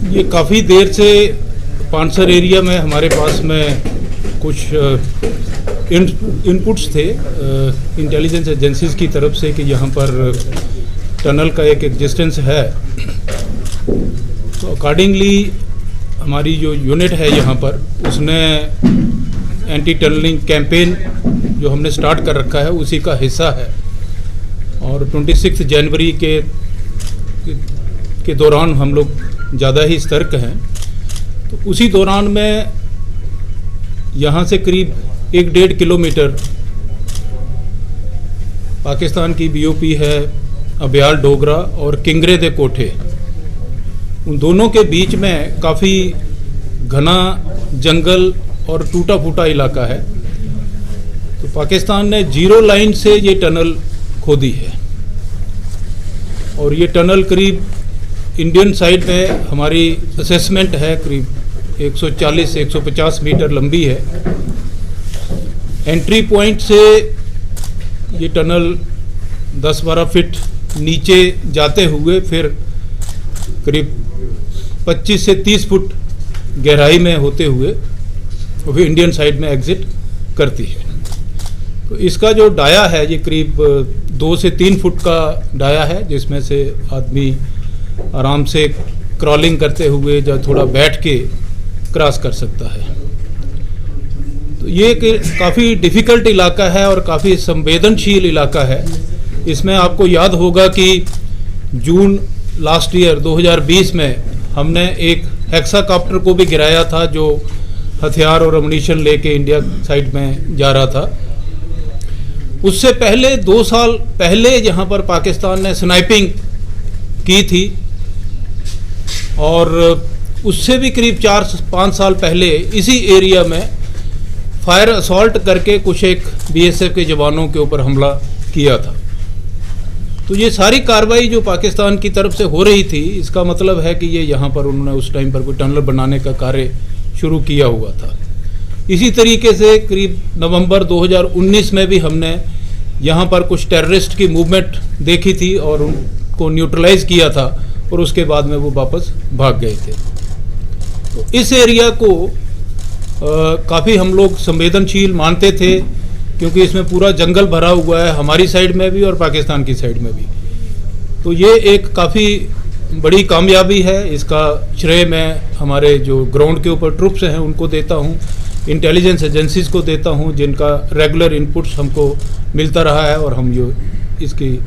ये काफ़ी देर से पानसर एरिया में हमारे पास में कुछ इनपुट्स थे इंटेलिजेंस एजेंसीज की तरफ से कि यहाँ पर टनल का एक एग्जिस्टेंस है। तो अकॉर्डिंगली हमारी जो यूनिट है यहाँ पर उसने एंटी टनलिंग कैंपेन जो हमने स्टार्ट कर रखा है उसी का हिस्सा है। और 26 जनवरी के दौरान हम लोग ज़्यादा ही सतर्क हैं। तो उसी दौरान में यहाँ से करीब 1-1.5 किलोमीटर पाकिस्तान की बीओपी है अब्याल डोगरा और किंगरे दे कोठे, उन दोनों के बीच में काफ़ी घना जंगल और टूटा फूटा इलाका है। तो पाकिस्तान ने जीरो लाइन से ये टनल खोदी है और ये टनल करीब इंडियन साइड में हमारी असेसमेंट है करीब 140 से 150 मीटर लंबी है। एंट्री पॉइंट से ये टनल 10-12 फीट नीचे जाते हुए फिर करीब 25 से 30 फुट गहराई में होते हुए वो भी इंडियन साइड में एग्जिट करती है। तो इसका जो डाया है ये करीब 2 से 3 फुट का डाया है, जिसमें से आदमी आराम से क्रॉलिंग करते हुए या थोड़ा बैठ के क्रॉस कर सकता है। तो ये काफ़ी डिफ़िकल्ट इलाका है और काफ़ी संवेदनशील इलाका है। इसमें आपको याद होगा कि जून लास्ट ईयर 2020 में हमने एक हेक्साकॉप्टर को भी गिराया था जो हथियार और अम्युनिशन लेके इंडिया साइड में जा रहा था। उससे पहले 2 साल पहले यहाँ पर पाकिस्तान ने स्नाइपिंग की थी और उससे भी करीब 4-5 साल पहले इसी एरिया में फायर असॉल्ट करके कुछ एक बीएसएफ के जवानों के ऊपर हमला किया था। तो ये सारी कार्रवाई जो पाकिस्तान की तरफ से हो रही थी, इसका मतलब है कि ये यहाँ पर उन्होंने उस टाइम पर कोई टनल बनाने का कार्य शुरू किया हुआ था। इसी तरीके से करीब नवंबर 2019 में भी हमने यहाँ पर कुछ टेररिस्ट की मूवमेंट देखी थी और उनको न्यूट्रलाइज किया था और उसके बाद में वो वापस भाग गए थे। तो इस एरिया को काफ़ी हम लोग संवेदनशील मानते थे क्योंकि इसमें पूरा जंगल भरा हुआ है, हमारी साइड में भी और पाकिस्तान की साइड में भी। तो ये एक काफ़ी बड़ी कामयाबी है। इसका श्रेय मैं हमारे जो ग्राउंड के ऊपर ट्रूप्स हैं उनको देता हूँ, इंटेलिजेंस एजेंसीज को देता हूँ जिनका रेगुलर इनपुट्स हमको मिलता रहा है और हम ये इसकी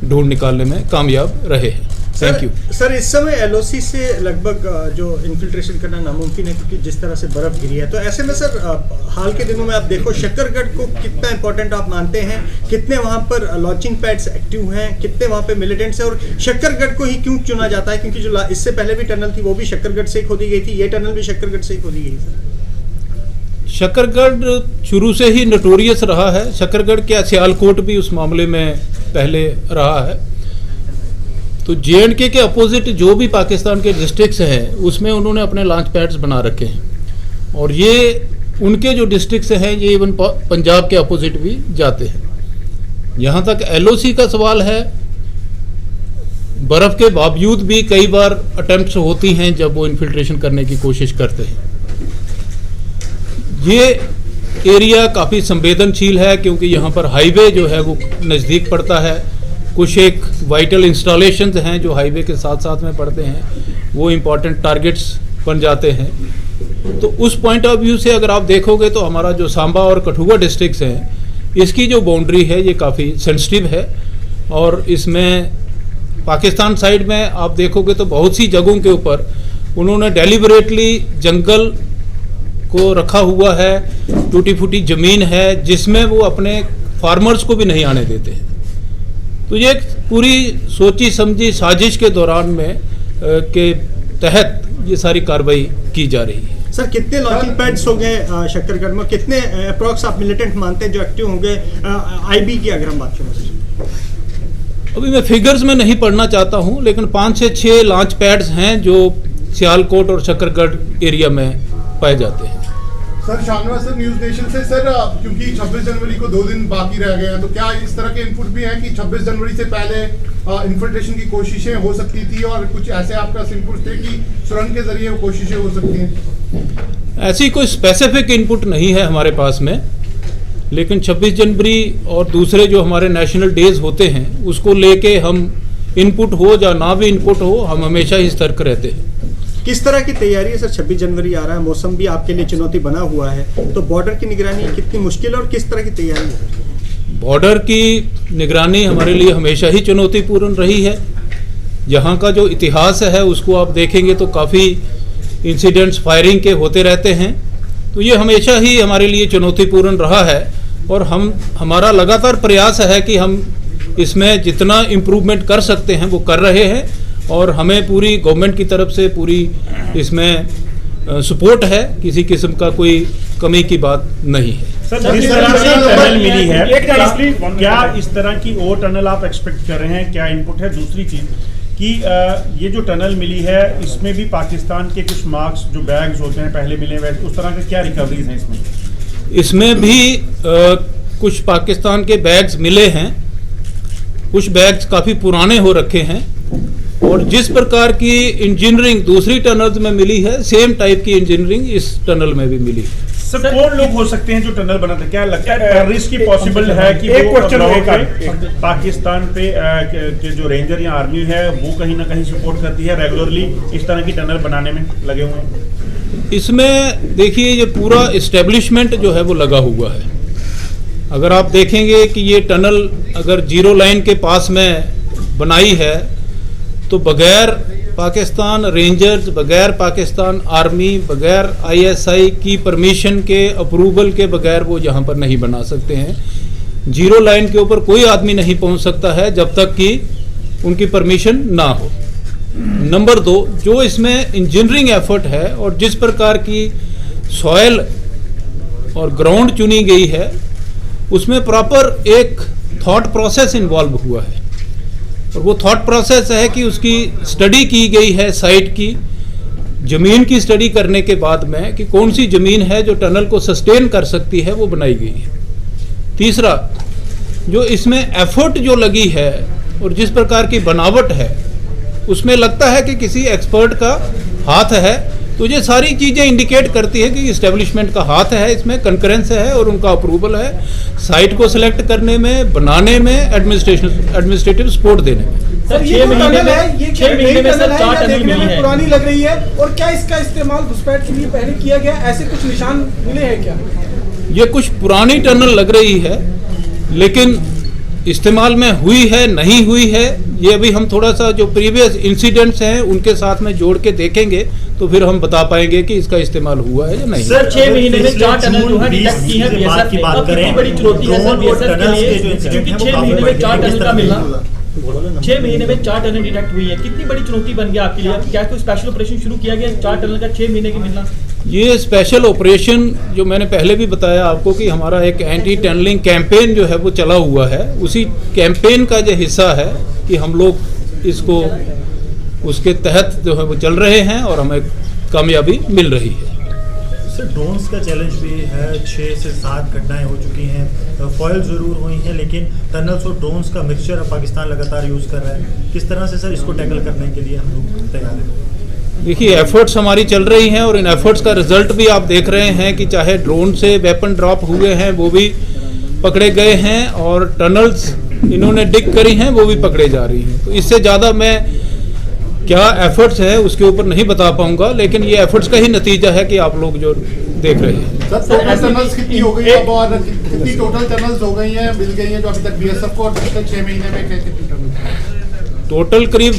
ढूंढ निकालने में कामयाब रहे हैं। Thank you sir. इस समय एलओसी से लगभग जो इन्फिल्ट्रेशन करना नामुमकिन है क्योंकि जिस तरह से बर्फ गिरी है। तो ऐसे में सर हाल के दिनों में आप देखो शक्करगढ़ को कितना इंपॉर्टेंट आप मानते हैं, कितने वहाँ पर लॉन्चिंग पैड्स एक्टिव हैं, कितने वहाँ पे मिलिटेंट्स हैं और शक्करगढ़ को ही क्यों चुना जाता है? क्योंकि जो इससे पहले भी टनल थी वो भी शक्करगढ़ से ही खोदी गई थी, ये टनल भी शक्करगढ़ से ही खोदी गई सर। शक्करगढ़ शुरू से ही नोटोरियस रहा है। शक्करगढ़ क्या सियालकोट भी उस मामले में पहले रहा है। तो जेएंडके के अपोजिट जो भी पाकिस्तान के डिस्ट्रिक्ट्स हैं उसमें उन्होंने अपने लॉन्च पैड्स बना रखे हैं और ये उनके जो डिस्ट्रिक्ट्स हैं ये इवन पंजाब के अपोजिट भी जाते हैं। यहाँ तक एलओसी का सवाल है, बर्फ़ के बावजूद भी कई बार अटेम्प्ट्स होती हैं जब वो इन्फिल्ट्रेशन करने की कोशिश करते हैं। ये एरिया काफ़ी संवेदनशील है क्योंकि यहाँ पर हाईवे जो है वो नज़दीक पड़ता है। कुछ एक वाइटल इंस्टॉलेशंस हैं जो हाईवे के साथ साथ में पड़ते हैं, वो इम्पॉर्टेंट टारगेट्स बन जाते हैं। तो उस पॉइंट ऑफ व्यू से अगर आप देखोगे तो हमारा जो सांबा और कठुआ डिस्ट्रिक्ट्स हैं इसकी जो बाउंड्री है ये काफ़ी सेंसिटिव है और इसमें पाकिस्तान साइड में आप देखोगे तो बहुत सी जगहों के ऊपर उन्होंने डेलिबरेटली जंगल को रखा हुआ है, टूटी फूटी ज़मीन है जिसमें वो अपने फार्मर्स को भी नहीं आने देते हैं। तो ये पूरी सोची समझी साजिश के दौरान में के तहत ये सारी कार्रवाई की जा रही है। सर कितने लॉन्चिंग पैड्स हो गए शक्करगढ़ में, कितने अप्रॉक्स आप मिलिटेंट मानते हैं जो एक्टिव होंगे आईबी की अगर हम बात करें? अभी मैं फिगर्स में नहीं पढ़ना चाहता हूँ लेकिन 5 से 6 लॉन्च पैड्स हैं जो सियालकोट और शक्करगढ़ एरिया में पाए जाते हैं। Sir Shahnawaz sir news nation से सर, क्योंकि 26 जनवरी को 2 दिन बाकी रह गए हैं, तो क्या इस तरह के इनपुट भी हैं कि 26 जनवरी से पहले इन्फिल्ट्रेशन की कोशिशें हो सकती थी और कुछ ऐसे आपका इनपुट थे कि सुरंग के जरिए वो कोशिशें हो सकती हैं? ऐसी कोई स्पेसिफिक इनपुट नहीं है हमारे पास में, लेकिन 26 जनवरी और दूसरे जो हमारे नेशनल डेज होते हैं उसको लेके हम इनपुट हो या ना भी इनपुट हो, हम हमेशा ही सतर्क रहते हैं। किस तरह की तैयारी है सर? 26 जनवरी आ रहा है, मौसम भी आपके लिए चुनौती बना हुआ है, तो बॉर्डर की निगरानी कितनी मुश्किल है और किस तरह की तैयारी है? बॉर्डर की निगरानी हमारे लिए हमेशा ही चुनौतीपूर्ण रही है। यहाँ का जो इतिहास है उसको आप देखेंगे तो काफ़ी इंसिडेंट्स फायरिंग के होते रहते हैं, तो ये हमेशा ही हमारे लिए चुनौतीपूर्ण रहा है और हमारा लगातार प्रयास है कि हम इसमें जितना इम्प्रूवमेंट कर सकते हैं वो कर रहे हैं और हमें पूरी गवर्नमेंट की तरफ से पूरी इसमें सपोर्ट है, किसी किस्म का कोई कमी की बात नहीं है। सर जिस तरह से टनल मिली है, क्या इस तरह की और टनल आप एक्सपेक्ट कर रहे हैं? क्या इनपुट है? दूसरी चीज कि ये जो टनल मिली है इसमें भी पाकिस्तान के कुछ मार्क्स जो बैग्स होते हैं पहले मिले हुए, उस तरह के क्या रिकवरीज हैं इसमें? इसमें भी कुछ पाकिस्तान के बैग्स मिले हैं, कुछ बैग्स काफ़ी पुराने हो रखे हैं और जिस प्रकार की इंजीनियरिंग दूसरी टनल्स में मिली है, सेम टाइप की इंजीनियरिंग इस टनल में भी मिली है। सर कौन लोग हो सकते हैं जो टनल बनाते हैं? क्या लगता है रिस्क की पॉसिबल है कि एक वो क्वेश्चन पाकिस्तान पे के जो रेंजर या आर्मी है वो कहीं ना कहीं सपोर्ट करती है, रेगुलरली इस तरह की टनल बनाने में लगे हुए हैं? इसमें देखिए ये पूरा इस्टेब्लिशमेंट जो है वो लगा हुआ है। अगर आप देखेंगे कि ये टनल अगर जीरो लाइन के पास में बनाई है तो बगैर पाकिस्तान रेंजर्स, बगैर पाकिस्तान आर्मी, बगैर ISI की परमिशन के, अप्रूवल के बगैर वो यहाँ पर नहीं बना सकते हैं। जीरो लाइन के ऊपर कोई आदमी नहीं पहुँच सकता है जब तक कि उनकी परमिशन ना हो। नंबर 2, जो इसमें इंजीनियरिंग एफर्ट है और जिस प्रकार की सॉयल और ग्राउंड चुनी गई है उसमें प्रॉपर एक थॉट प्रोसेस इन्वॉल्व हुआ है और वो थॉट प्रोसेस है कि उसकी स्टडी की गई है, साइट की ज़मीन की स्टडी करने के बाद में कि कौन सी ज़मीन है जो टनल को सस्टेन कर सकती है, वो बनाई गई है। तीसरा, जो इसमें एफर्ट जो लगी है और जिस प्रकार की बनावट है उसमें लगता है कि किसी एक्सपर्ट का हाथ है, तो ये सारी चीज़ें इंडिकेट करती है कि इस्टेब्लिशमेंट का हाथ है, इसमें कंकरेंस है और उनका अप्रूवल है साइट को सिलेक्ट करने में, बनाने में, एडमिनिस्ट्रेटिव सपोर्ट देने में। सर ये टनल है, ये 6 महीने में सर 4 टनल मिली है, पुरानी लग रही है और क्या इसका इस्तेमाल घुसपैठ के लिए पहले किया गया? ऐसे कुछ निशान मिले हैं क्या? ये कुछ पुरानी टनल लग रही है लेकिन इस्तेमाल में हुई है नहीं हुई है, ये अभी हम थोड़ा सा जो प्रीवियस इंसिडेंट्स हैं उनके साथ में जोड़ के देखेंगे तो फिर हम बता पाएंगे कि इसका इस्तेमाल हुआ है या नहीं। सर 6 महीने में 4 टनल जो है डिटेक्ट की है बीएसएफ ने, अब कितनी बड़ी चुनौती है सर बीएसएफ के लिए, क्योंकि 6 महीने में 4 टनल का मिलना, 6 महीने में 4 टनल डिटेक्ट हुई है, कितनी बड़ी चुनौती बन गया आपके लिए? क्या कोई स्पेशल ऑपरेशन शुरू किया गया 4 टनल का 6 महीने की मिलना? ये स्पेशल ऑपरेशन जो मैंने पहले भी बताया आपको कि हमारा एक एंटी टनलिंग कैंपेन जो है वो चला हुआ है, उसी कैंपेन का जो हिस्सा है कि हम लोग इसको उसके तहत जो है वो चल रहे हैं और हमें कामयाबी मिल रही है। सर ड्रोन्स का चैलेंज भी है, 6 से 7 घटनाएं हो चुकी हैं, फॉयल ज़रूर हुई हैं लेकिन टनल्स और ड्रोन्स का मिक्सचर अब पाकिस्तान लगातार यूज़ कर रहा है। किस तरह से सर इसको टैकल करने के लिए हम लोग तैयार हैं? देखिए एफर्ट्स हमारी चल रही हैं और इन एफर्ट्स का रिजल्ट भी आप देख रहे हैं कि चाहे ड्रोन से वेपन ड्रॉप हुए हैं वो भी पकड़े गए हैं और टनल्स इन्होंने डिग करी हैं वो भी पकड़े जा रही हैं। तो इससे ज़्यादा मैं क्या एफर्ट्स है उसके ऊपर नहीं बता पाऊंगा, लेकिन ये एफर्ट्स का ही नतीजा है कि आप लोग जो देख रहे हैं। सर टोटल टनल्स कितनी हो गई अब और कितनी टोटल टनल्स हो गई हैं, मिल गई हैं जो अभी तक BSF को, और पिछले 6 महीने में कितनी टनल्स? टोटल करीब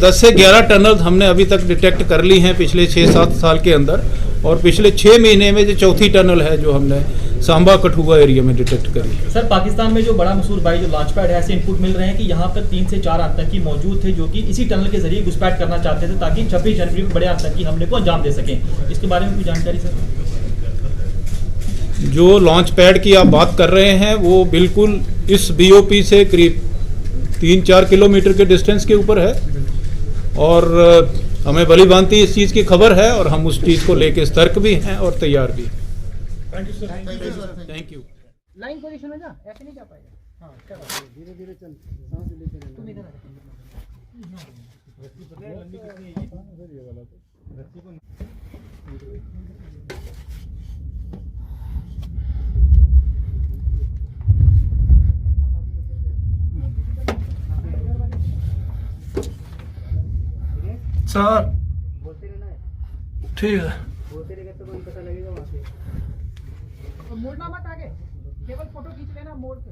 10 से 11 टनल्स हमने अभी तक डिटेक्ट कर ली हैं पिछले 6-7 साल के अंदर, और पिछले 6 महीने में जो चौथी टनल है जो हमने सांबा कठुआ एरिया में डिटेक्ट करी है। सर पाकिस्तान में जो बड़ा मशहूर भाई जो लॉन्च पैड है, ऐसे इनपुट मिल रहे हैं कि यहाँ पर 3 से 4 आतंकी मौजूद थे जो कि इसी टनल के जरिए घुसपैठ करना चाहते थे ताकि 26 जनवरी को बड़े आतंकी हमले को अंजाम दे सकें। इसके बारे में कोई जानकारी सर? जो लॉन्च पैड की आप बात कर रहे हैं वो बिल्कुल इस BOP से करीब 3-4 किलोमीटर के डिस्टेंस के ऊपर है और हमें भली भांति इस चीज़ की खबर है और हम उस चीज़ को लेके सतर्क भी हैं और तैयार भी हैं। Thank you sir. Thank you, sir. Thank you. Line position में जा, ऐसे नहीं जा पाएगा। हाँ चलो धीरे धीरे चल, सांस लेते रहना। तुम इधर आ। सर बोलते रहना है, ठीक है। बोलते रहेगा तो पता लगेगा वहाँ से। मोड़ना मत आगे, केवल फोटो खींच लेना मोड़ के।